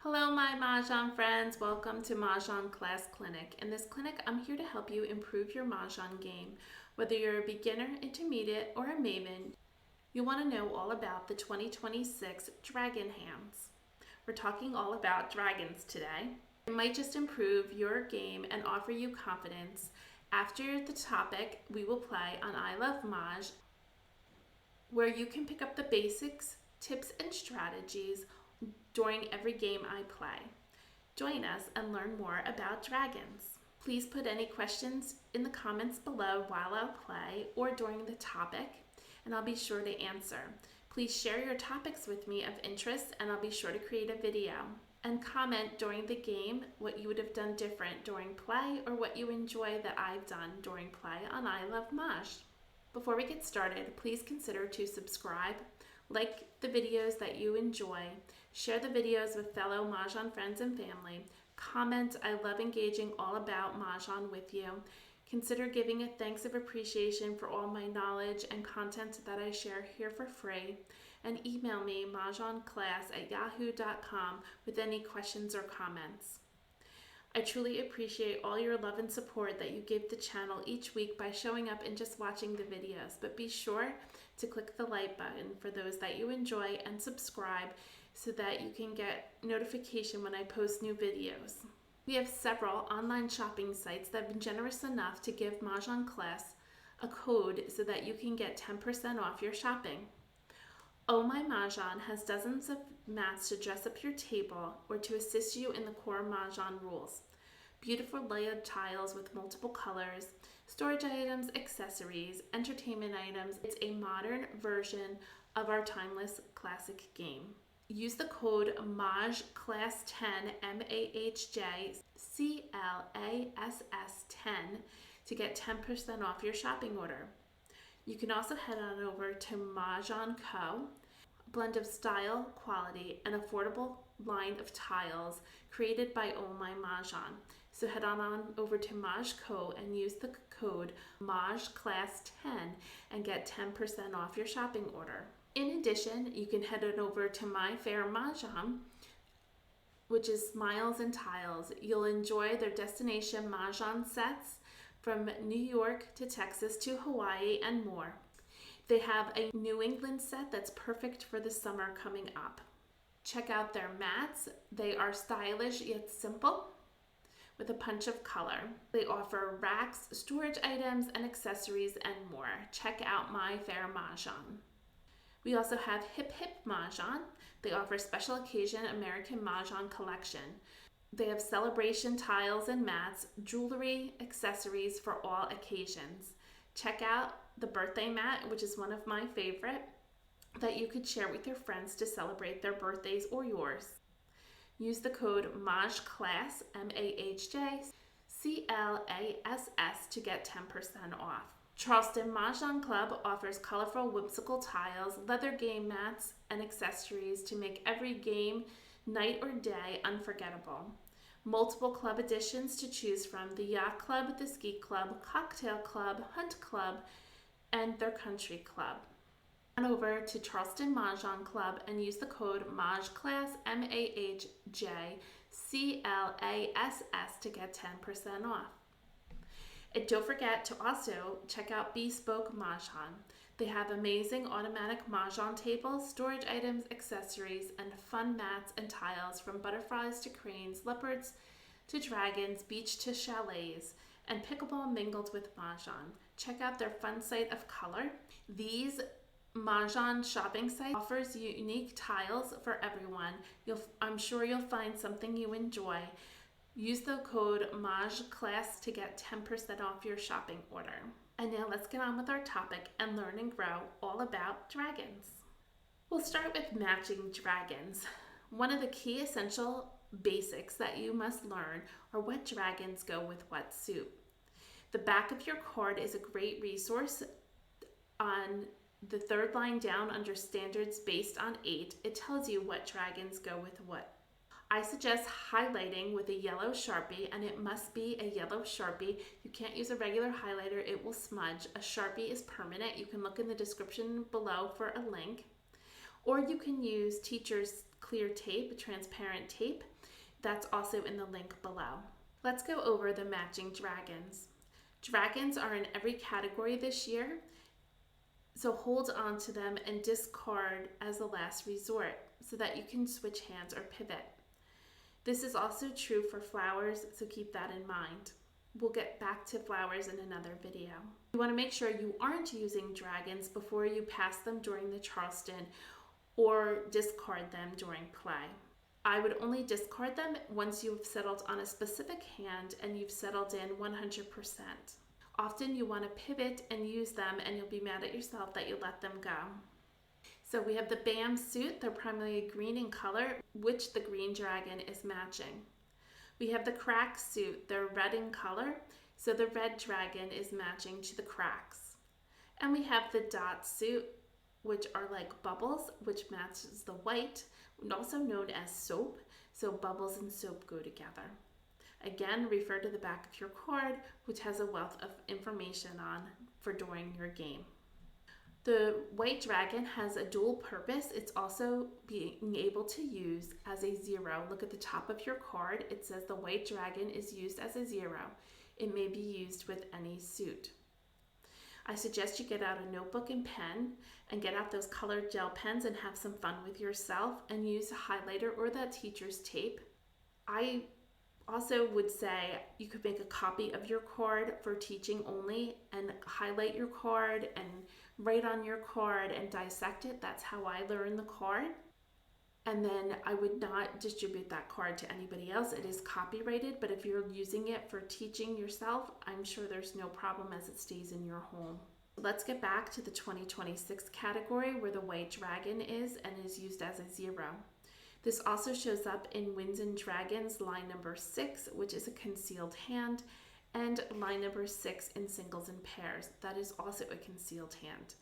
Hello, my Mah Jongg friends. Welcome to Mah Jongg Class Clinic. In this clinic, I'm here to help you improve your Mah Jongg game. Whether you're a beginner, intermediate, or a maven, you'll want to know all about the 2026 Dragon Hands. We're talking all about dragons today. It might just improve your game and offer you confidence. After the topic, we will play on ilovemahj, where you can pick up the basics, tips, and strategies during every game I play. Join us and learn more about dragons. Please put any questions in the comments below while I'll play or during the topic, and I'll be sure to answer. Please share your topics with me of interest, and I'll be sure to create a video. And comment during the game what you would have done different during play or what you enjoy that I've done during play on ilovemahj. Before we get started, please consider to subscribe, like the videos that you enjoy, share the videos with fellow Mah Jongg friends and family, comment. I love engaging all about Mah Jongg with you. Consider giving a thanks of appreciation for all my knowledge and content that I share here for free, and email me mahjongclass@yahoo.com with any questions or comments. I truly appreciate all your love and support that you give the channel each week by showing up and just watching the videos, but be sure to click the like button for those that you enjoy and subscribe so that you can get notification when I post new videos. We have several online shopping sites that have been generous enough to give Mah Jongg Class a code so that you can get 10% off your shopping. Oh My Mahjong has dozens of mats to dress up your table or to assist you in the core Mahjong rules. Beautiful layered tiles with multiple colors, storage items, accessories, entertainment items. It's a modern version of our timeless classic game. Use the code MAHJClass10, MAHJCLASS10 to get 10% off your shopping order. You can also head on over to Mah Jongg Co., a blend of style, quality, and affordable line of tiles created by Oh My Mahjong. So head on over to Maj Co. and use the code MAHJClass10 and get 10% off your shopping order. In addition, you can head on over to My Fair Mahjong, which is Smiles and Tiles. You'll enjoy their destination Mahjong sets from New York to Texas to Hawaii and more. They have a New England set that's perfect for the summer coming up. Check out their mats. They are stylish yet simple with a punch of color. They offer racks, storage items, and accessories and more. Check out My Fair Mahjong. We also have Hip Hip Mahjong. They offer special occasion American MahJong collection. They have celebration tiles and mats, jewelry, accessories for all occasions. Check out the birthday mat, which is one of my favorite, that you could share with your friends to celebrate their birthdays or yours. Use the code MAHJClass, MAHJCLASS, to get 10% off. Charleston Mah Jongg Club offers colorful, whimsical tiles, leather game mats, and accessories to make every game, night or day, unforgettable. Multiple club additions to choose from: the Yacht Club, the Ski Club, Cocktail Club, Hunt Club, and their Country Club. Head over to Charleston Mah Jongg Club and use the code MAHJClass, MAHJCLASS, to get 10% off. And don't forget to also check out Bespoke Mahjong. They have amazing automatic Mahjong tables, storage items, accessories, and fun mats and tiles from butterflies to cranes, leopards to dragons, beach to chalets, and pickleball mingled with Mahjong. Check out their fun site of color. These Mahjong shopping site offers unique tiles for everyone. I'm sure you'll find something you enjoy. Use the code MAHJClass to get 10% off your shopping order. And now let's get on with our topic and learn and grow all about dragons. We'll start with matching dragons. One of the key essential basics that you must learn are what dragons go with what suit. The back of your card is a great resource. On the third line down under standards based on 8, it tells you what dragons go with what. I suggest highlighting with a yellow Sharpie, and it must be a yellow Sharpie. You can't use a regular highlighter, it will smudge. A Sharpie is permanent. You can look in the description below for a link. Or you can use teacher's clear tape, transparent tape. That's also in the link below. Let's go over the matching dragons. Dragons are in every category this year, so hold on to them and discard as a last resort so that you can switch hands or pivot. This is also true for flowers, so keep that in mind. We'll get back to flowers in another video. You want to make sure you aren't using dragons before you pass them during the Charleston or discard them during play. I would only discard them once you've settled on a specific hand and you've settled in 100%. Often you want to pivot and use them and you'll be mad at yourself that you let them go. So we have the BAM suit. They're primarily green in color, which the green dragon is matching. We have the crack suit. They're red in color, so the red dragon is matching to the cracks. And we have the dot suit, which are like bubbles, which matches the white, also known as soap. So bubbles and soap go together. Again, refer to the back of your card, which has a wealth of information on for during your game. The white dragon has a dual purpose. It's also being able to use as a 0. Look at the top of your card. It says the white dragon is used as a 0. It may be used with any suit. I suggest you get out a notebook and pen and get out those colored gel pens and have some fun with yourself and use a highlighter or that teacher's tape. I also would say you could make a copy of your card for teaching only and highlight your card and write on your card and dissect it. That's how I learned the card. And then I would not distribute that card to anybody else. It is copyrighted, but if you're using it for teaching yourself, I'm sure there's no problem as it stays in your home. Let's get back to the 2026 category where the white dragon is and is used as a 0. This also shows up in Winds and Dragons line number 6, which is a concealed hand, and line number 6 in singles and pairs. That is also a concealed hand.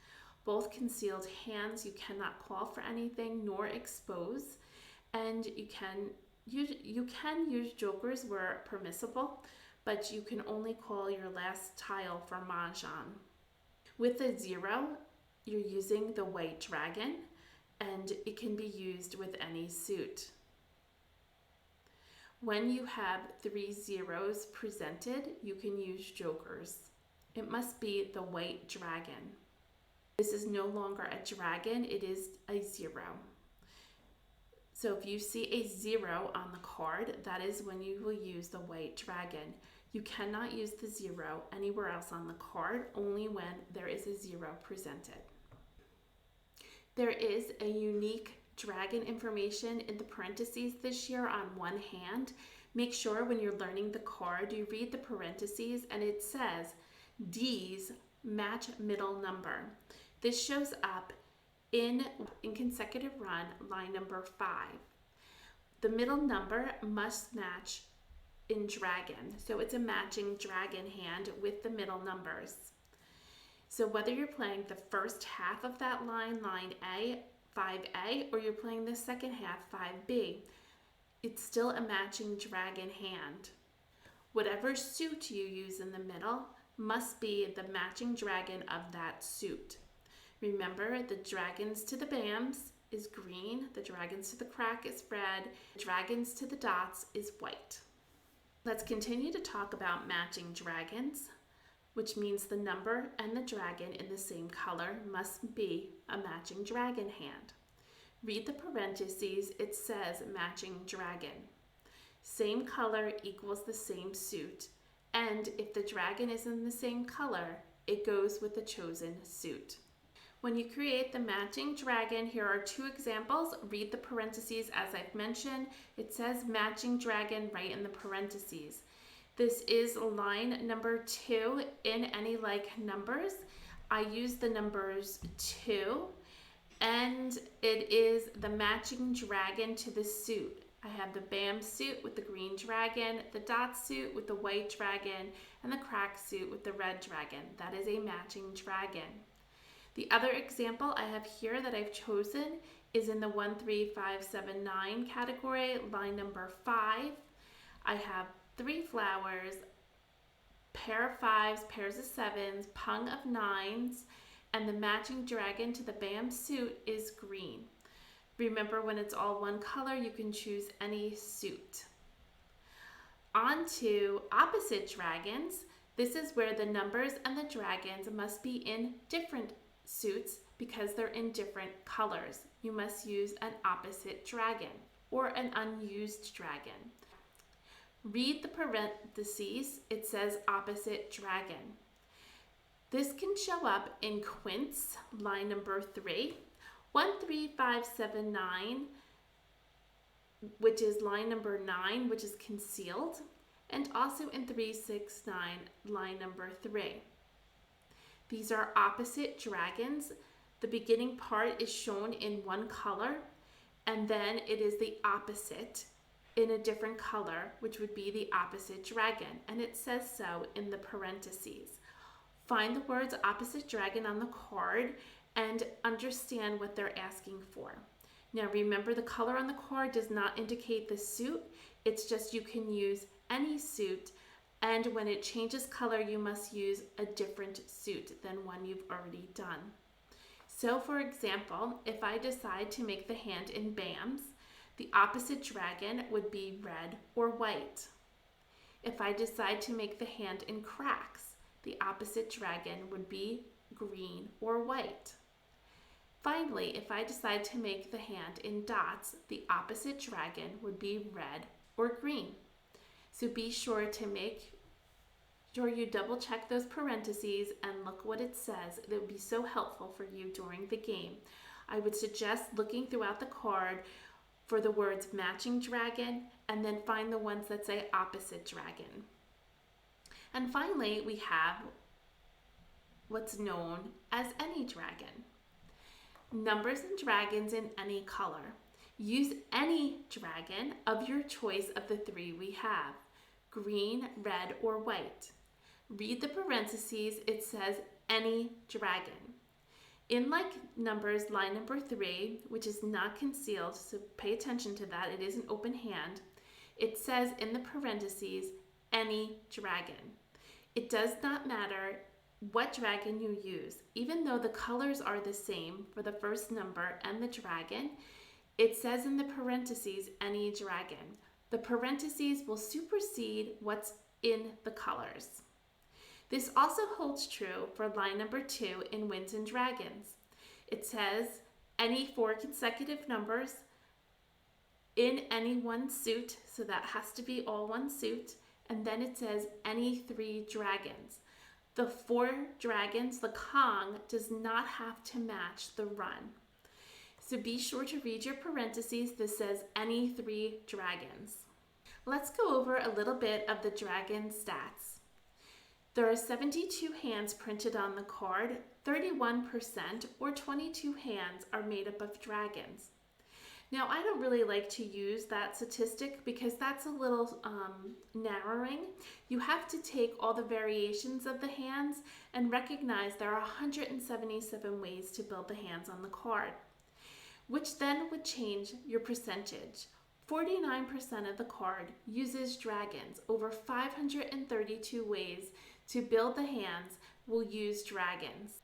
Both concealed hands you cannot call for anything nor expose, and you can use jokers where permissible, but you can only call your last tile for mahjong. With a 0, you're using the white dragon, and it can be used with any suit. When you have 3 zeros presented, you can use jokers. It must be the white dragon. This is no longer a dragon, it is a 0. So if you see a 0 on the card, that is when you will use the white dragon. You cannot use the 0 anywhere else on the card, only when there is a 0 presented. There is a unique dragon information in the parentheses this year on one hand. Make sure when you're learning the card, you read the parentheses and it says D's match middle number. This shows up in consecutive run, line number 5. The middle number must match in dragon, so it's a matching dragon hand with the middle numbers. So whether you're playing the first half of that line, line A, 5A, or you're playing the second half, 5B, it's still a matching dragon hand. Whatever suit you use in the middle must be the matching dragon of that suit. Remember, the dragons to the BAMs is green, the dragons to the crack is red, the dragons to the dots is white. Let's continue to talk about matching dragons, which means the number and the dragon in the same color must be a matching dragon hand. Read the parentheses, it says matching dragon. Same color equals the same suit, and if the dragon is in the same color, it goes with the chosen suit. When you create the matching dragon, here are 2 examples. Read the parentheses as I've mentioned. It says matching dragon right in the parentheses. This is line number 2 in any like numbers. I use the numbers 2, and it is the matching dragon to the suit. I have the BAM suit with the green dragon, the dot suit with the white dragon, and the crack suit with the red dragon. That is a matching dragon. The other example I have here that I've chosen is in the 1, 3, 5, 7, 9 category, line number 5. I have 3 flowers, pair of 5s, pairs of 7s, pung of 9s, and the matching dragon to the BAM suit is green. Remember, when it's all one color, you can choose any suit. On to opposite dragons. This is where the numbers and the dragons must be in different suits because they're in different colors. You must use an opposite dragon or an unused dragon. Read the parentheses. It says opposite dragon. This can show up in quints, line number 3, 1, 3, 5, 7, 9, which is line number 9, which is concealed, and also in 3, 6, 9, line number 3. These are opposite dragons. The beginning part is shown in one color, and then it is the opposite in a different color, which would be the opposite dragon, and it says so in the parentheses. Find the words opposite dragon on the card and understand what they're asking for. Now remember, the color on the card does not indicate the suit. It's just you can use any suit, and when it changes color, you must use a different suit than one you've already done. So for example, if I decide to make the hand in BAMs, the opposite dragon would be red or white. If I decide to make the hand in cracks, the opposite dragon would be green or white. Finally, if I decide to make the hand in dots, the opposite dragon would be red or green. So be sure to make sure you double check those parentheses and look what it says. It would be so helpful for you during the game. I would suggest looking throughout the card for the words matching dragon and then find the ones that say opposite dragon. And finally, we have what's known as any dragon. Numbers and dragons in any color. Use any dragon of your choice of the 3 we have: green, red, or white. Read the parentheses. It says any dragon. In like numbers, line number 3, which is not concealed, so pay attention to that, it is an open hand, it says in the parentheses, any dragon. It does not matter what dragon you use. Even though the colors are the same for the first number and the dragon, it says in the parentheses, any dragon. The parentheses will supersede what's in the colors. This also holds true for line number 2 in Winds and Dragons. It says any 4 consecutive numbers in any one suit, so that has to be all one suit, and then it says any 3 dragons. The 4 dragons, the Kong, does not have to match the run. So be sure to read your parentheses. This says any 3 dragons. Let's go over a little bit of the dragon stats. There are 72 hands printed on the card. 31% or 22 hands are made up of dragons. Now, I don't really like to use that statistic because that's a little narrowing. You have to take all the variations of the hands and recognize there are 177 ways to build the hands on the card, which then would change your percentage. 49% of the card uses dragons. Over 532 ways to build the hands will use dragons.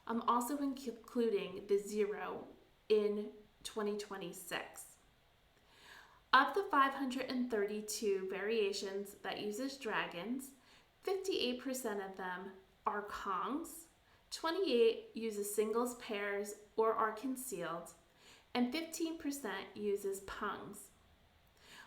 I'm also including the 0 in 2026. Of the 532 variations that uses dragons, 58% of them are Kongs, 28 uses singles, pairs, or are concealed, and 15% uses Pungs.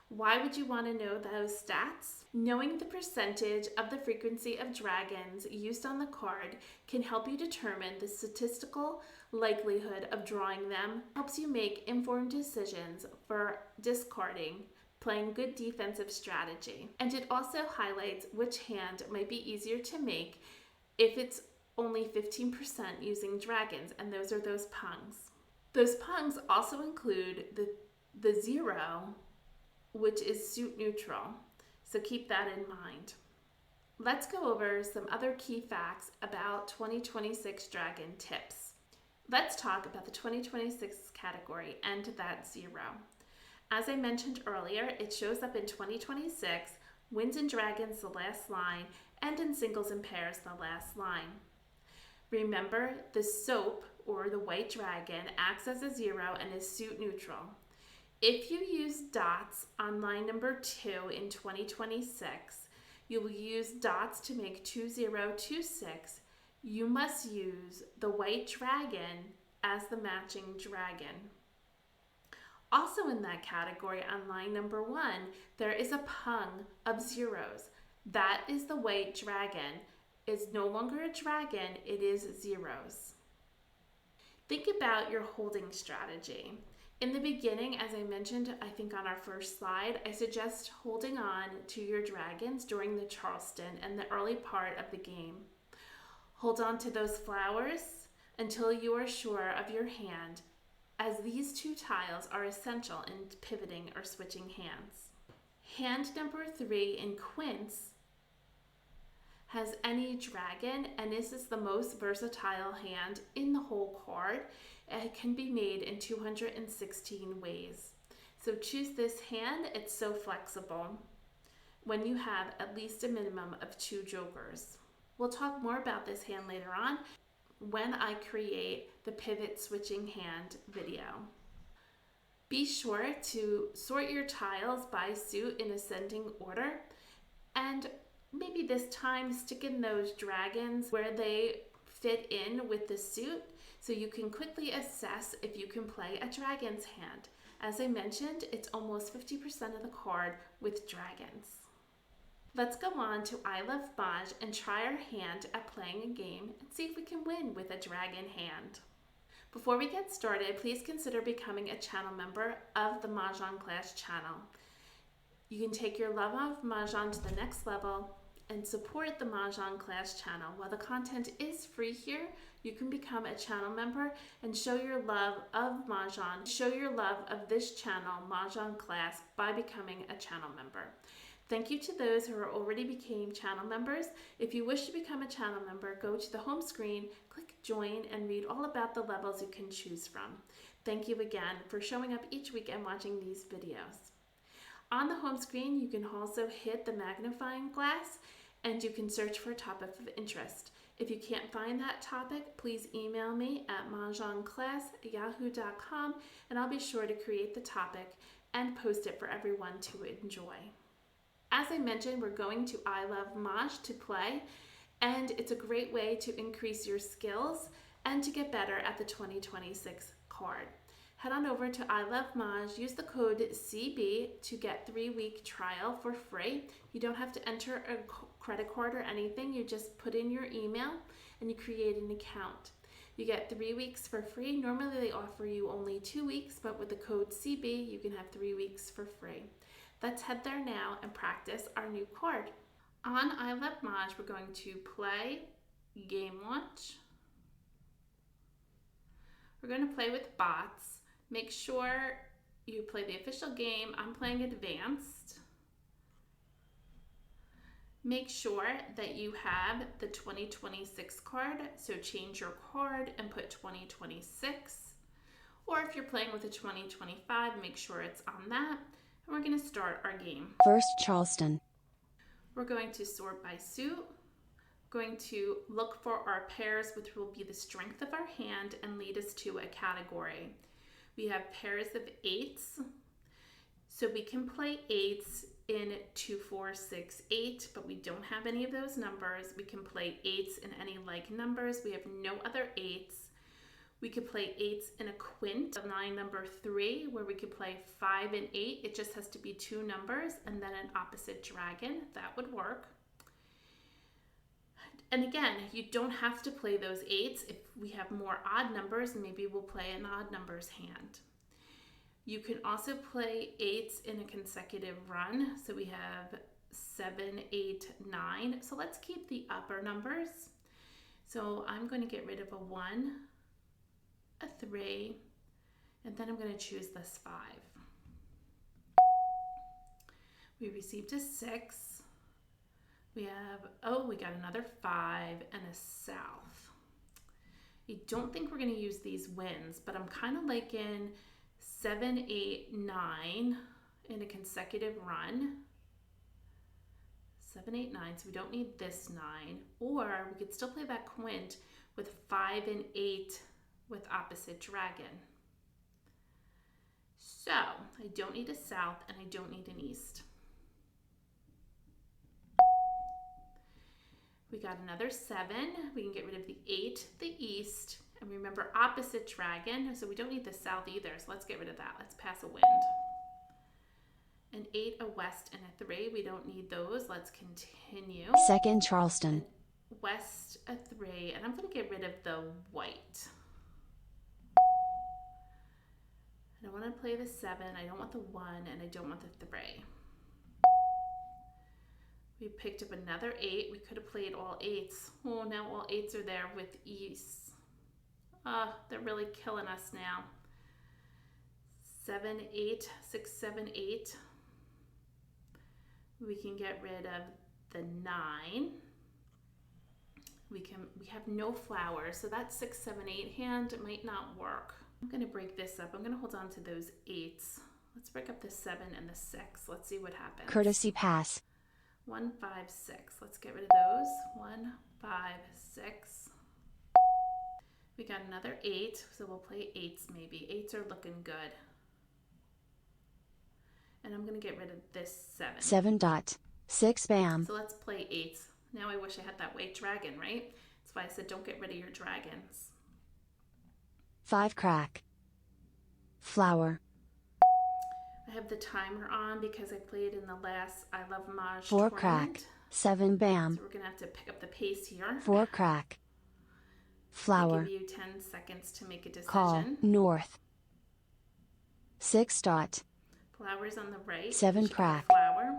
Why would you want to know those stats? Knowing the percentage of the frequency of dragons used on the card can help you determine the statistical likelihood of drawing them, helps you make informed decisions for discarding, playing good defensive strategy. And it also highlights which hand might be easier to make if it's only 15% using dragons, and those are those Pungs. Those Pungs also include the 0, which is suit neutral, so keep that in mind. Let's go over some other key facts about 2026 Dragon tips. Let's talk about the 2026 category and that 0. As I mentioned earlier, it shows up in 2026, Winds and Dragons the last line, and in singles and pairs the last line. Remember, the soap or the white dragon acts as a 0 and is suit neutral. If you use dots on line number 2 in 2026, you will use dots to make 2026. You must use the white dragon as the matching dragon. Also in that category on line number 1, there is a pung of zeros. That is the white dragon. It's no longer a dragon, it is zeros. Think about your holding strategy. In the beginning, as I mentioned, I think on our first slide, I suggest holding on to your dragons during the Charleston and the early part of the game. Hold on to those flowers until you are sure of your hand, as these 2 tiles are essential in pivoting or switching hands. Hand number 3 in quints has any dragon, and this is the most versatile hand in the whole card. It can be made in 216 ways. So choose this hand, it's so flexible when you have at least a minimum of 2 jokers. We'll talk more about this hand later on when I create the pivot switching hand video. Be sure to sort your tiles by suit in ascending order, and maybe this time stick in those dragons where they fit in with the suit so you can quickly assess if you can play a dragon's hand. As I mentioned, it's almost 50% of the card with dragons. Let's go on to ilovemahj and try our hand at playing a game and see if we can win with a dragon hand. Before we get started, please consider becoming a channel member of the Mah Jongg Class channel. You can take your love of Mahjong to the next level and support the Mah Jongg Class channel. While the content is free here, you can become a channel member and show your love of Mahjong. Show your love of this channel, Mah Jongg Class, by becoming a channel member. Thank you to those who already became channel members. If you wish to become a channel member, go to the home screen, click join, and read all about the levels you can choose from. Thank you again for showing up each week and watching these videos. On the home screen, you can also hit the magnifying glass and you can search for a topic of interest. If you can't find that topic, please email me at mahjongclass@yahoo.com and I'll be sure to create the topic and post it for everyone to enjoy. As I mentioned, we're going to ilovemahj to play, and it's a great way to increase your skills and to get better at the 2026 card. Head on over to ilovemahj, use the code CB to get 3-week trial for free. You don't have to enter a credit card or anything. You just put in your email and you create an account. You get 3 weeks for free. Normally they offer you only 2 weeks, but with the code CB, you can have 3 weeks for free. Let's head there now and practice our new card. On ilovemahj, we're going to play Game Launch. We're going to play with bots. Make sure you play the official game. I'm playing Advanced. Make sure that you have the 2026 card, so change your card and put 2026. Or if you're playing with a 2025, make sure it's on that. And we're going to start our game. First Charleston. We're going to sort by suit. We're going to look for our pairs, which will be the strength of our hand and lead us to a category. We have pairs of 8s, so we can play 8s in 2, 4, 6, 8, but we don't have any of those numbers. We can play 8s in any like numbers. We have no other 8s. We could play 8s in a quint of line number 3, where we could play 5 and 8. It just has to be 2 numbers and then an opposite dragon. That would work. And again, you don't have to play those 8s. If we have more odd numbers, maybe we'll play an odd numbers hand. You can also play 8s in a consecutive run. So we have 7, 8, 9. So let's keep the upper numbers. So I'm going to get rid of a 1, a 3, and then I'm going to choose this 5. We received a 6. We have, we got another 5 and a south. I don't think we're going to use these wins, but I'm kind of liking 7, 8, 9 in a consecutive run. 7, 8, 9, so we don't need this 9. Or we could still play that quint with 5 and 8 with opposite dragon. So I don't need a south and I don't need an east. We got another 7. We can get rid of the 8, the east, and remember opposite dragon, so we don't need the south either, so let's get rid of that. Let's pass a wind. An 8, a west, and a 3. We don't need those. Let's continue. Second Charleston. An west, a 3, and I'm going to get rid of the white. I don't want to play the 7, I don't want the 1, and I don't want the 3. We picked up another 8. We could have played all 8s. Oh, now all 8s are there with east. They're really killing us now. 7, 8, 6, 7, 8. We can get rid of the 9. We have no flowers, so that 6, 7, 8 hand might not work. I'm going to break this up. I'm going to hold on to those 8s. Let's break up the 7 and the 6. Let's see what happens. Courtesy pass. 1, 5, 6. Let's get rid of those. 1, 5, 6. We got another 8, so we'll play 8s maybe. 8s are looking good. And I'm going to get rid of this 7. 7 dot. 6 bam. So let's play 8s. Now I wish I had that white dragon, right? That's why I said don't get rid of your dragons. 5 crack. Flower. I have the timer on because I played in the last ilovemahj 4 tournament. crack. 7 bam. So we're going to have to pick up the pace here. 4 crack. Flower. I'll give you 10 seconds to make a decision. Call north. 6 dot. Flowers on the right. 7 crack. Flower.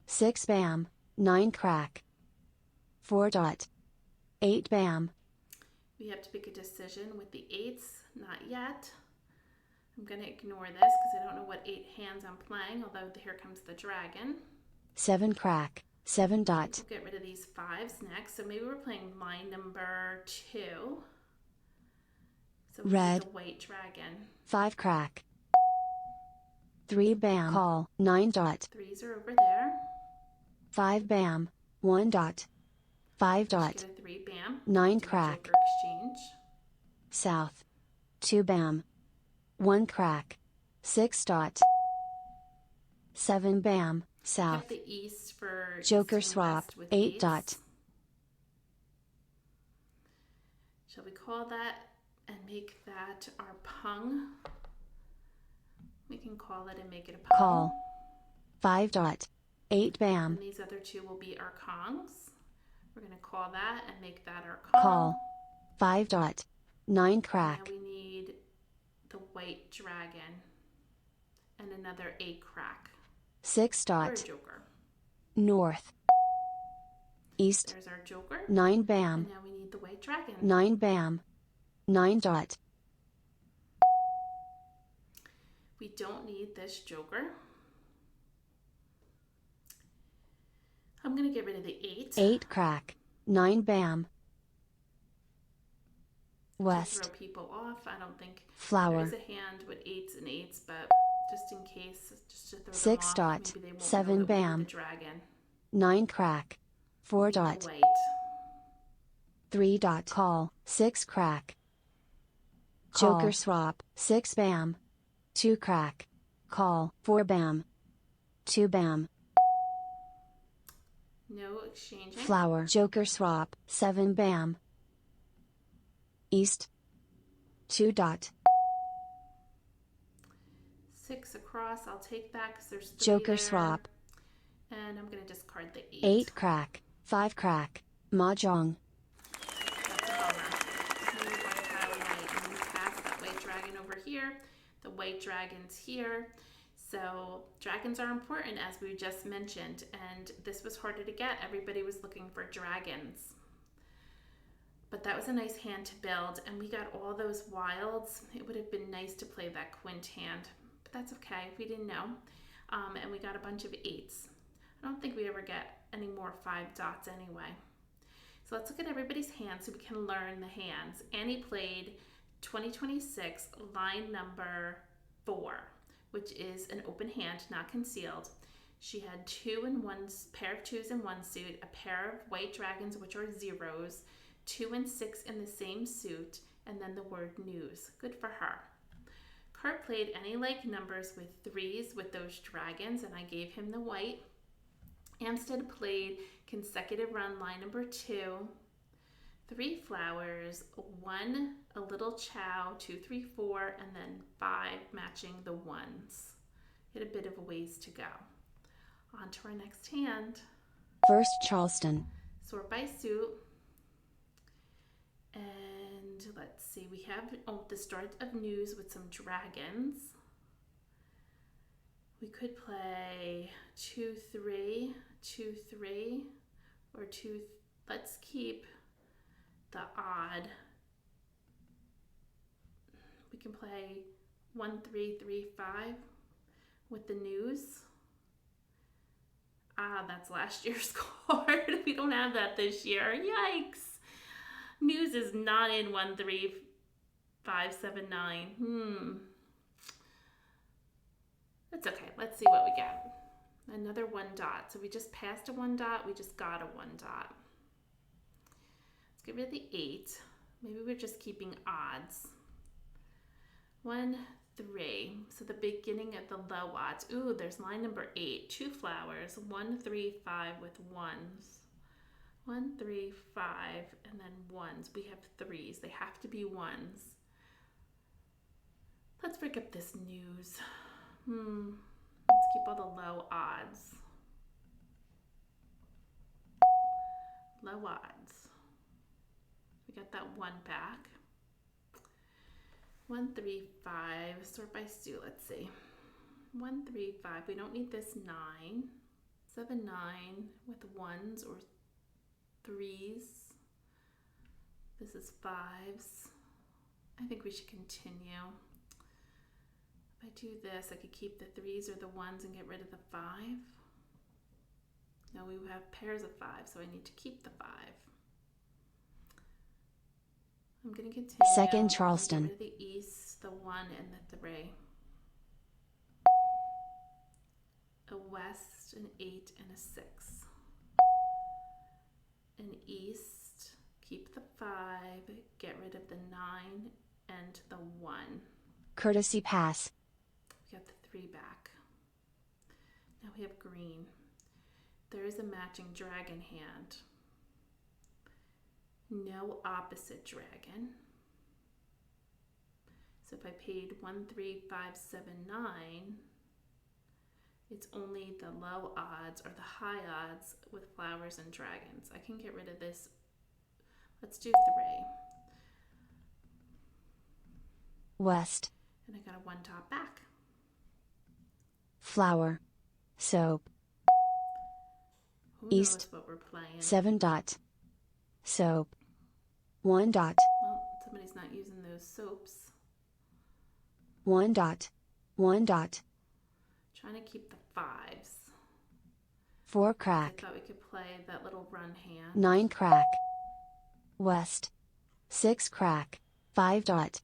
6 bam. 9 crack. 4 dot. 8 bam. We have to pick a decision with the 8s. Not yet. I'm going to ignore this because I don't know what 8 hands I'm playing, although here comes the dragon. 7 crack. 7 dot. We'll get rid of these 5s next. So maybe we're playing line number 2. So we Red. need the white dragon. 5 crack. 3 bam. Call. 9 dot. 3s are over there. 5 bam. 1 dot. 5 dot. Get a 3 bam. 9 Do a crack. Joker exchange. South. 2 bam. 1 crack. 6 dot. 7 bam. South. Kept the east for Joker east and swap. west with 8 8s. dot. Shall we call that and make that our pung? We can call it and make it a pung. Call. 5 dot. 8 bam. And these other 2 will be our kongs. We're going to call that and make that our kong. Call. 5 dot. 9 Now crack. we need the white dragon and another 8 crack. 6 Or a dot. joker. North. East. There's our joker. 9 bam. And now we need the white dragon. 9 bam. 9 dot. We don't need this joker. I'm going to get rid of the 8. 8 crack. 9 bam. To West. throw people off. I don't think Flower. there is a hand with 8s and 8s, but just in case, just to throw 6 them off, dot. maybe they won't 7 know that we need bam. the dragon. 9 crack. 4 We need the dot. white. 3 dot. Call. 6 crack. Call. Joker swap. 6 bam. 2 crack. Call. 4 bam. 2 bam. No exchanging. Flower. Joker swap. 7 bam. East. 2 dot. 6 across. I'll take that because there's 3 Joker there. swap. And I'm going to discard the 8. 8 crack. 5 crack. Mah Jongg. That's a bummer. Move my pile of white and move past that white dragon over here. The white dragon's here. So dragons are important, as we just mentioned, and this was harder to get. Everybody was looking for dragons. But that was a nice hand to build, and we got all those wilds. It would have been nice to play that quint hand, but that's okay. We didn't know. And we got a bunch of 8s. I don't think we ever get any more 5 dots anyway. So let's look at everybody's hands so we can learn the hands. Annie played 2026 line number 4, which is an open hand, not concealed. She had pair of 2s in one suit, a pair of white dragons, which are 0s, 2 and 6 in the same suit, and then the word news. Good for her. Kurt played any like numbers with threes with those dragons, and I gave him the white. Amstead played consecutive run line number 2, 3 flowers, 1 a little chow, 2, 3, 4, and then 5 matching the ones. He had a bit of a ways to go. On to our next hand. First Charleston. Sort by suit. And let's see, we have the start of news with some dragons. We could play 2, 3, 2, 3, or 2. Let's keep the odd. We can play 1, 3, 3, 5 with the news. That's last year's card. We don't have that this year. Yikes. News is not in 1, 3, 5, 7, 9. That's okay. Let's see what we get. Another 1 dot. So we just passed a 1 dot. We just got a 1 dot. Let's get rid of the 8. Maybe we're just keeping odds. 1, 3. So the beginning of the low odds. Ooh, there's line number 8. 2 flowers. 1, 3, 5 with ones. 1, 3, 5, and then ones. We have threes. They have to be ones. Let's break up this news. Let's keep all the low odds. Low odds. We got that 1 back. 1, 3, 5. Sort by suit. Let's see. 1, 3, 5. We don't need this 9. 7, 9 with ones or threes. This is 5s. I think we should continue. If I do this, I could keep the 3s or the 1s and get rid of the 5. No, we have pairs of 5, so I need to keep the 5. I'm going to continue. Second Charleston. Get rid of the east, the 1, and the 3. A west, an 8, and a 6. An east, keep the 5, get rid of the 9 and the 1. Courtesy pass. We got the 3 back. Now we have green. There is a matching dragon hand. No opposite dragon. So if I paid 1, 3, 5, 7, 9, it's only the low odds or the high odds with flowers and dragons. I can get rid of this. Let's do 3. West. And I got a 1 dot back. Flower. Soap. Who East. knows what we're playing? 7 dot. Soap. 1 dot. Well, somebody's not using those soaps. 1 dot. 1 dot. Trying to keep the 5s. 4 I crack. thought we could play that little run hand. 9 crack. West. 6 crack. 5 dot.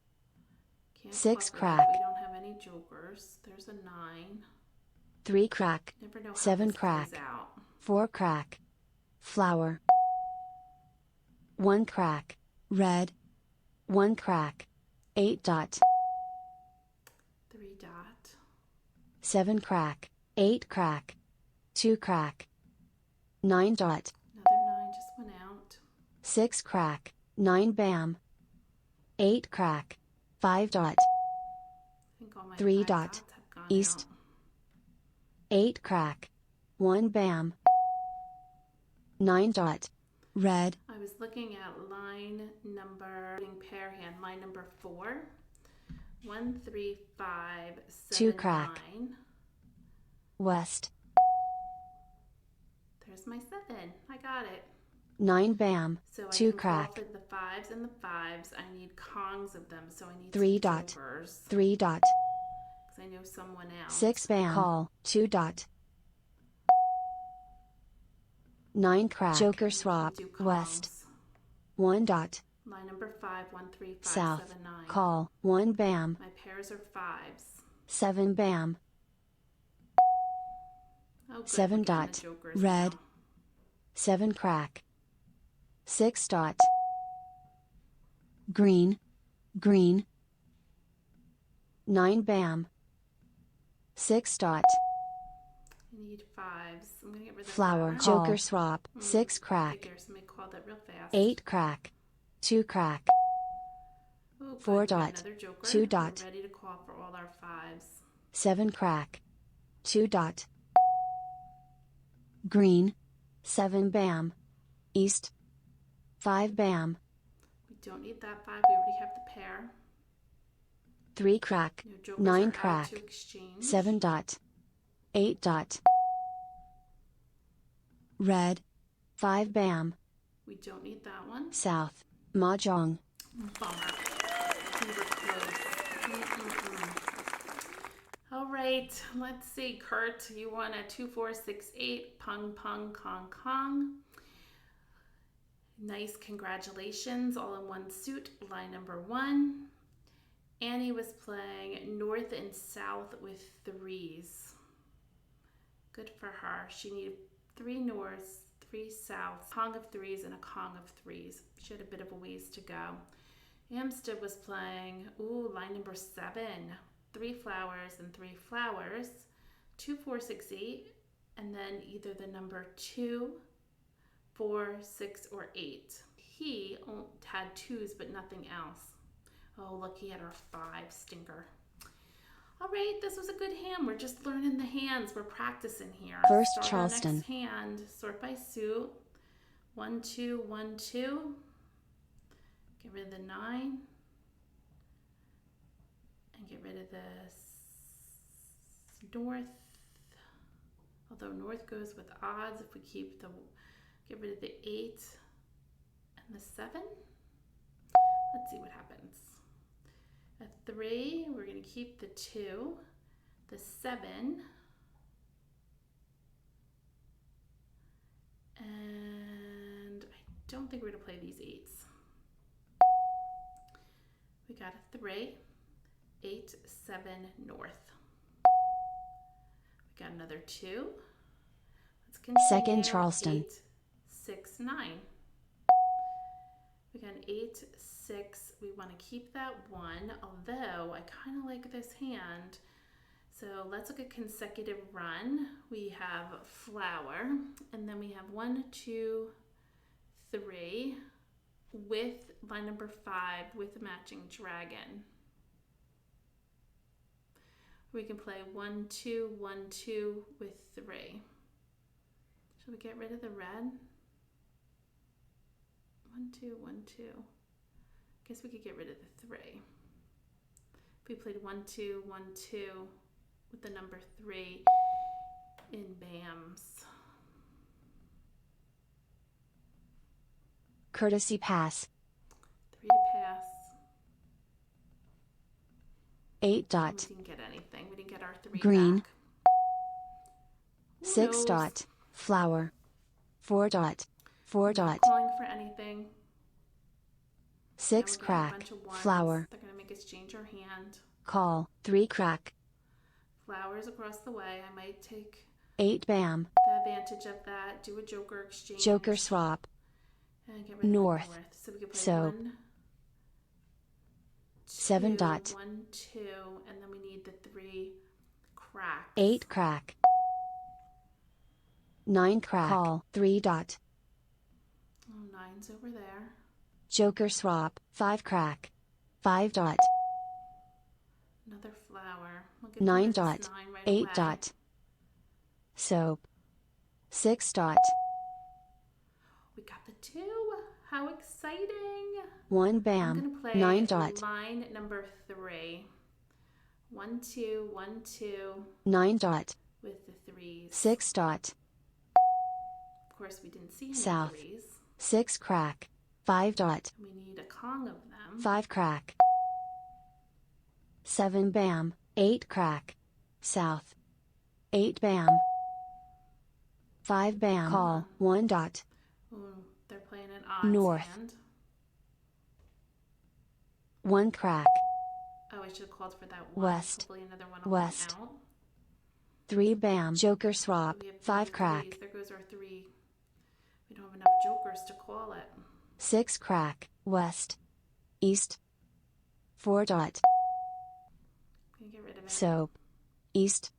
Can't 6 flop it. crack. We don't have any jokers. There's a 9. 3 crack. Never know how 7 this crack. plays out. 4 crack. Flower. 1 crack. Red. 1 crack. 8 dot. 3 dot. 7 crack. 8 crack. 2 crack. 9 dot. Another 9 just went out. 6 crack. 9 bam. 8 crack. 5 dot. I think all my 3 5 dot. dots have gone East. out. 8 crack. 1 bam. 9 dot. Red. I was looking at line number, pair hand, line number 4. 1, 3, 5, 7, 2 crack. 9. West. There's my 7. I got it. 9 bam. So I 2 can crack. call for the 5s and the 5s. I need Kongs of them, so I need 3 some dot. jokers, 3 dot. because I know someone else. 6 bam. Call. 2 dot. 9 crack. Joker swap. Do West. Kongs. 1 dot. Line number 5, 1, 3, 5, South. 7, 9. Call. 1 bam. My pairs are 5s. 7 bam. Oh, good. 7 We're getting dot. the jokers Red. now. 7 crack. 6 dot. Green. green, 9 bam, 6 dot, I need 5s. I'm gonna get rid of flower, that one. joker swap, 6 crack, Figure somebody called it real fast. 8 crack, 2 crack, Ooh, 4 good. We got dot, another joker. 2 dot, We're ready to call for all our 5s. 7 crack, 2 dot, green, 7 bam, east, 5 bam, We don't need that 5. We already have the pair. 3 crack, No jokers 9 are out crack, to exchange. 7 dot, 8 dot, red, 5 bam, We don't need that one. south, Mah Jongg, Bummer. We were close. All right, let's see. Kurt, you won a 2, 4, 6, 8. Pung, pung, kong, kong. Nice, congratulations. All in one suit. Line number 1. Annie was playing north and south with 3s. Good for her. She needed 3 norths, 3 souths, Kong of 3s, and a Kong of 3s. She had a bit of a ways to go. Amstead was playing, line number 7. 3 flowers and 3 flowers. 2, 4, 6, 8. And then either the number 2, 4, 6, or 8. He had 2s, but nothing else. Oh, look, he had our 5 stinker. All right, this was a good hand. We're just learning the hands. We're practicing here. First Start Charleston. Our next hand. Sort by suit. 1, 2, 1, 2. Get rid of the 9. And get rid of this north. Although north goes with odds if we get rid of the 8 and the 7. Let's see what happens. A 3, we're going to keep the 2, the 7, and I don't think we're going to play these 8s. We got a 3, 8, 7, north. We got another 2. Let's continue. Second Charleston. 8, 6, 9. We got an 8, 6. We want to keep that 1, although I kind of like this hand. So let's look at consecutive run. We have flower, and then we have 1, 2, 3 with line number 5 with a matching dragon. We can play 1, 2, 1, 2 with 3. Should we get rid of the red? 1, 2, 1, 2. Guess we could get rid of the 3. If we played 1, 2, 1, 2 with the number 3 in BAMs. courtesy pass, 3 to pass. 8 dot, We didn't get anything. We didn't get our 3 green, back. 6 knows? dot, flower, 4 dot, 4 dot, Calling for anything. 6 Now we're getting a crack, bunch of ones. flower, They're going to make us change our hand. call, 3 crack, Flowers across the way. I might take 8 bam, the advantage of that. Do a joker exchange. joker swap, And get rid north, of the north. So we could play soap, 1, 7 2, dot, 1, 2, and then we need the 3 cracks. 8 crack, 9 crack, call, 3 dot, Oh, 9's over there. joker swap, 5 crack, 5 dot, Another flower. We'll get 9 rid of this dot, 9 right 8 away. dot, soap, 6 dot, We got the 2. How exciting! 1 I'm bam, gonna play 9 dot, line number 3. 1, 2, 1, 2 9 dot, with the 3s. 6 dot, Of course, we didn't see any south, 3s. 6 crack, 5 dot, We need a Kong of them. 5 crack, 7 bam, 8 crack, south, 8 bam, 5 bam, call, 1 dot, Ooh, they're playing an odds north, hand. 1 crack, Oh, I should have called for that 1. west, Hopefully another one will west, come out. 3 bam, joker swap, We have 5 3 crack, 3s. There goes our 3. We don't have enough jokers to call it. 6 crack, west, east, 4 dot. Gonna get rid of it. Soap. East.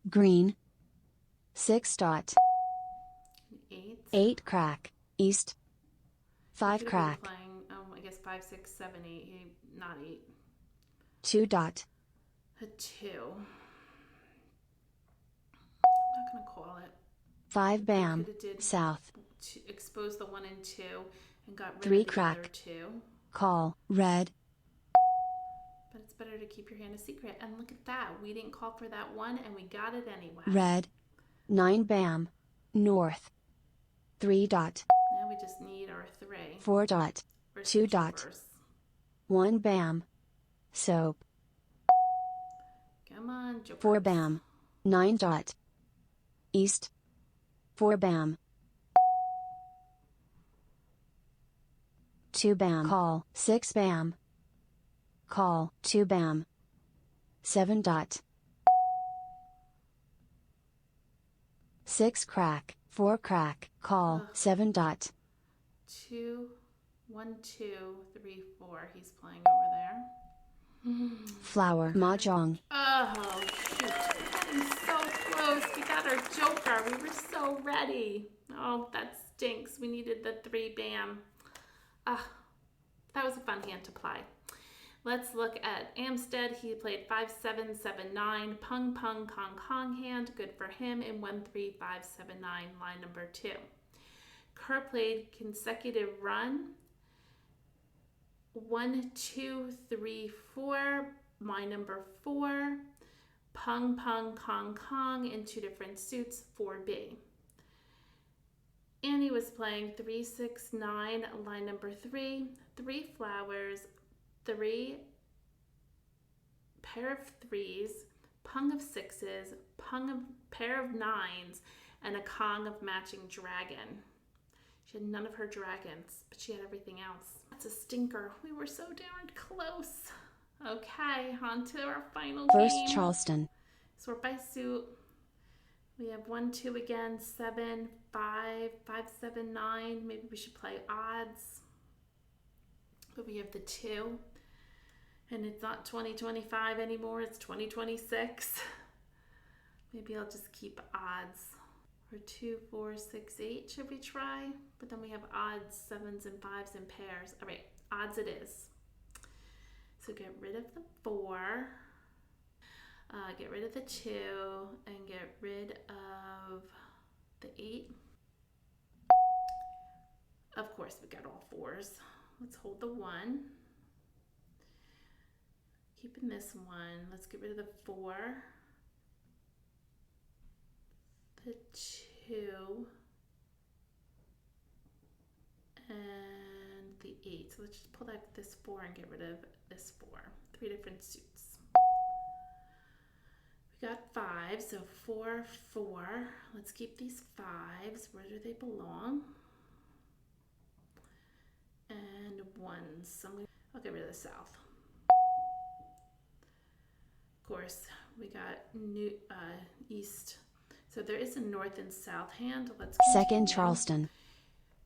Green. 6 dot. 8. 8 crack. East. He 5 could have crack. been playing, I guess 5, 6, 7, 8. Not 8. 2 dot. A 2. I'm not gonna call it. 5 bam. Could have did South. expose the 1 and 2 and got rid 3 of the crack. other 2. Call. Red. But it's better to keep your hand a secret. And look at that. We didn't call for that 1 and we got it anyway. Red. 9 bam. North. 3 dot. Now we just need our 3. 4 dot. Where's 2 the dot. jokers? 1 bam. Soap. Come on, jokers. 4 bam. 9 dot. East. 4 bam. 2 bam. Call. 6 bam. Call. 2 bam. 7 dot. 6 crack. 4 crack. Call. 7 dot. 2, 1, 2, 3, 4. He's playing over there. Flower. Mah Jongg. Oh, shoot. I'm so close. We got our joker. We were so ready. Oh, that stinks. We needed the 3 bam. That was a fun hand to play. Let's look at Amstead. He played 5, 7, 7, 9. Pung, pung, kong, kong hand. Good for him. And 1, 3, 5, 7, 9. Line number 2. Kerr played consecutive run. 1, 2, 3, 4. Line number 4. Pung, pung, kong, kong in 2 different suits. 4B. Annie was playing 3, 6, 9. Line number 3. 3 flowers. 3 pair of 3s, pung of 6s, pair of 9s, and a kong of matching dragon. She had none of her dragons, but she had everything else. That's a stinker. We were so darn close. Okay, on to our final First game. Charleston. Sort by suit. We have 1, 2 again, 7, 5, 5, 7, 9. Maybe we should play odds. But we have the 2. And it's not 2025 anymore, it's 2026. Maybe I'll just keep odds. Or 2, 4, 6, 8, should we try? But then we have odds, 7s and 5s and pairs. All right, odds it is. So get rid of the 4, get rid of the 2, and get rid of the 8. Of course, we got all 4s. Let's hold the 1. Keeping this 1. Let's get rid of the 4. The 2. And the 8. So let's just pull out this 4 and get rid of this 4. 3 different suits. We got 5. So 4, 4. Let's keep these 5s. Where do they belong? And 1s. So I'll get rid of the south. Of course, we got east. So there is a north and south hand. Let's continue. Second Charleston.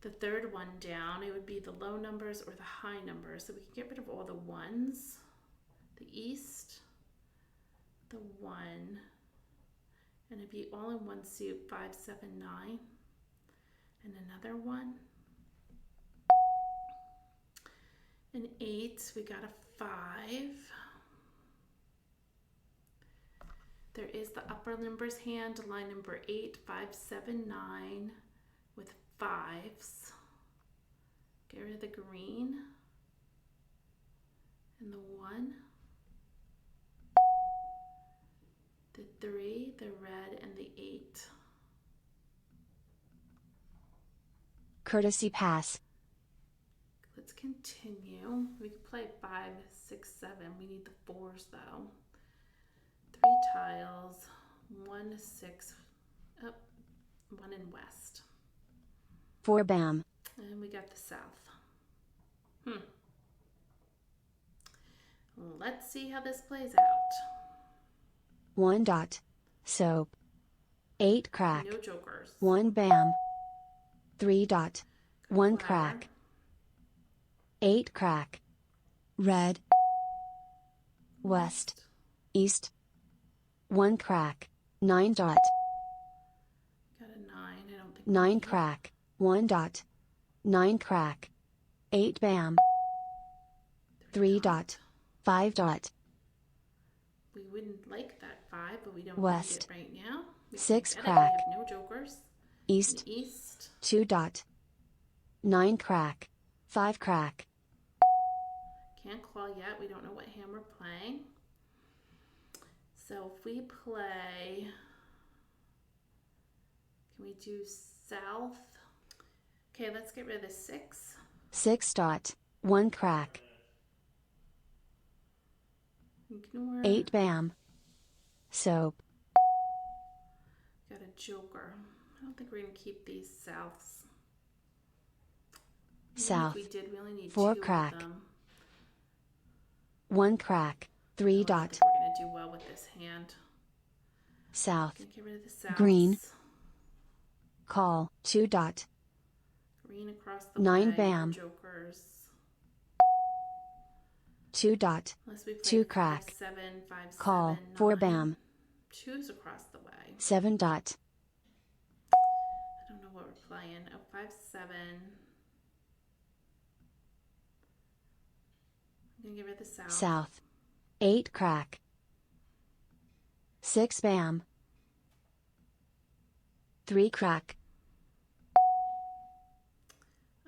The third one down, it would be the low numbers or the high numbers. So we can get rid of all the 1s. The east, the 1, and it'd be all in 1 suit, 5, 7, 9, and another 1. An 8, we got a 5. There is the upper numbers hand, line number 8, 5, 7, 9 with 5s. Get rid of the green and the 1. The 3, the red, and the 8. Courtesy pass. Let's continue. We could play 5, 6, 7. We need the 4s though. 3 tiles, 1, 6, up, 1 in west. 4 bam. And we got the south. Let's see how this plays out. 1 dot. Soap. 8 crack. No jokers. 1 bam. 3 dot. Got 1 flower. crack. 8 crack. Red. west, east. 1 crack, 9 dot. Got a 9, I don't think 9 we need. crack, 1 dot. 9 crack. 8 bam. 3 dot. 5 dot. We wouldn't like that 5, but we don't West. need it right now. We 6 can't get crack. it. We have no jokers. East. In the east. 2 dot. 9 crack. 5 crack. Can't call yet. We don't know what hand we're playing. So if we play, can we do south? Okay, let's get rid of the 6. 6 dot. 1 crack. Ignore. 8 bam. Soap. Got a joker. I don't think we're going to keep these souths. Even South. if we did, we only need 4 2 crack. of them. 1 crack. 3 I dot. don't think we're going to do well with this hand. South. Gonna get rid of the souths. Green. Call. 2 dot. Green across the 9 way. bam. Jokers. 2 dot. Unless we play 2 5, crack. 7, 5, Call. 7, 4 9. bam. 2's across the way. 7 dot. I don't know what we're playing. Oh, 5, 7. I'm gonna get rid of the south. South. 8 crack. 6 bam. 3 crack.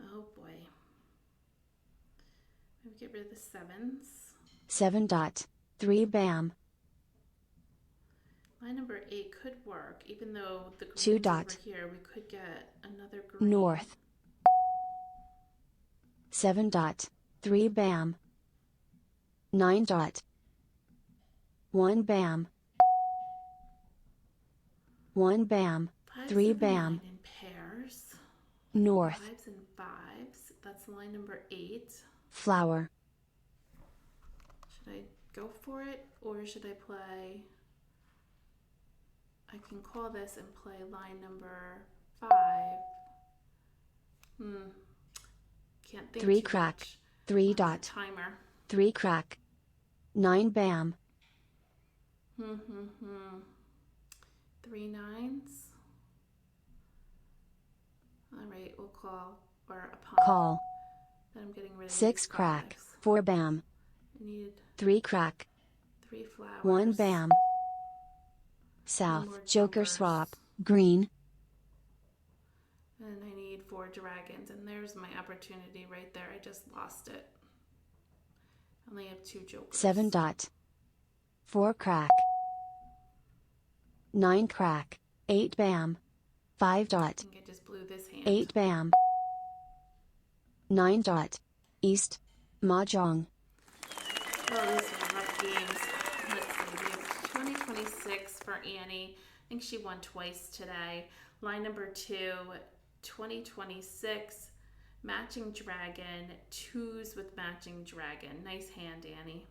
Oh boy. Maybe get rid of the 7s. 7 dot. 3 bam. Line number 8 could work, even though the 2 green's dot. over here. We could get another green. North. 7 dot. 3 bam. 9 dot. 1 bam. 1 bam. 5, 3 7, bam. 9 in pairs. North. 5s and 5s. That's line number 8. Flower. Should I go for it, or should I play? I can call this and play line number 5. Can't think 3 too crack. much 3 on that dot. timer. 3 crack. 9 bam. 3 9s. All right, we'll call or a pawn. Call. Then I'm getting rid of 6 these crack. 5s. 4 bam. I need 3 crack. 3 flowers. 1 bam. more South. Joker jokers. swap. Green. And I need 4 dragons, and there's my opportunity right there. I just lost it. I only have 2 jokers. 7 dot. 4 crack. 9 crack. 8 bam. 5 I dot. think I just blew this hand. 8 bam. 9 dot. East. Mah Jongg. Oh, these are rough games. Let's see. We have 2026 for Annie. I think she won twice today. Line number 2, 2026. Matching dragon. 2s with matching dragon. Nice hand, Annie.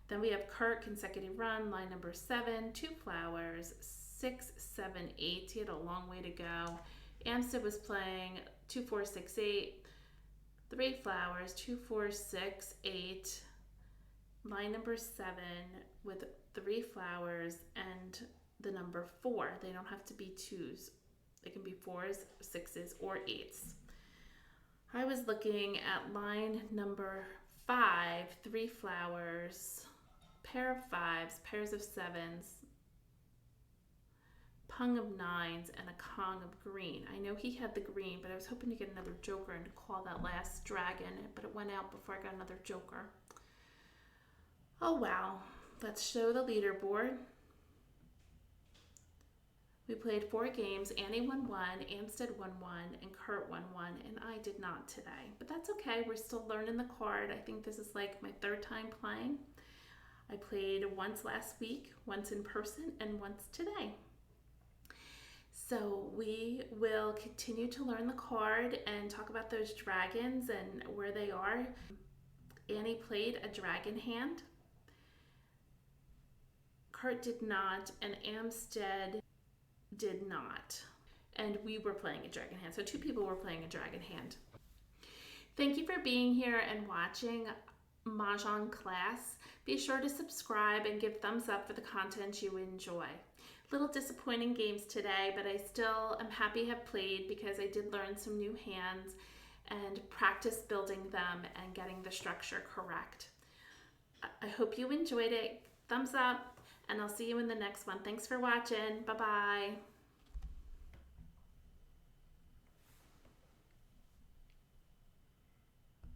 Then we have Kurt, consecutive run. Line number 7, 2 flowers. 6, 7, 8. He had a long way to go. Amstead was playing 2, 4, 6, 8. 3 flowers. 2, 4, 6, 8. Line number 7 with 3 flowers and the number 4. They don't have to be 2s. They can be 4s, 6s, or 8s. I was looking at line number 5, 3 flowers, pair of 5s, pairs of 7s, pung of 9s, and a kong of green. I know he had the green, but I was hoping to get another joker and to call that last dragon, but it went out before I got another joker. Oh wow, let's show the leaderboard. We played 4 games. Annie won 1, Amstead won 1, and Kurt won 1, and I did not today. But that's okay, we're still learning the card. I think this is like my 3rd time playing. I played once last week, once in person, and once today. So we will continue to learn the card and talk about those dragons and where they are. Annie played a dragon hand. Kurt did not, and Amstead did not. And we were playing a dragon hand. So 2 people were playing a dragon hand. Thank you for being here and watching Mah Jongg Class. Be sure to subscribe and give thumbs up for the content you enjoy. Little disappointing games today, but I still am happy to have played because I did learn some new hands and practice building them and getting the structure correct. I hope you enjoyed it. Thumbs up, and I'll see you in the next one. Thanks for watching. Bye-bye.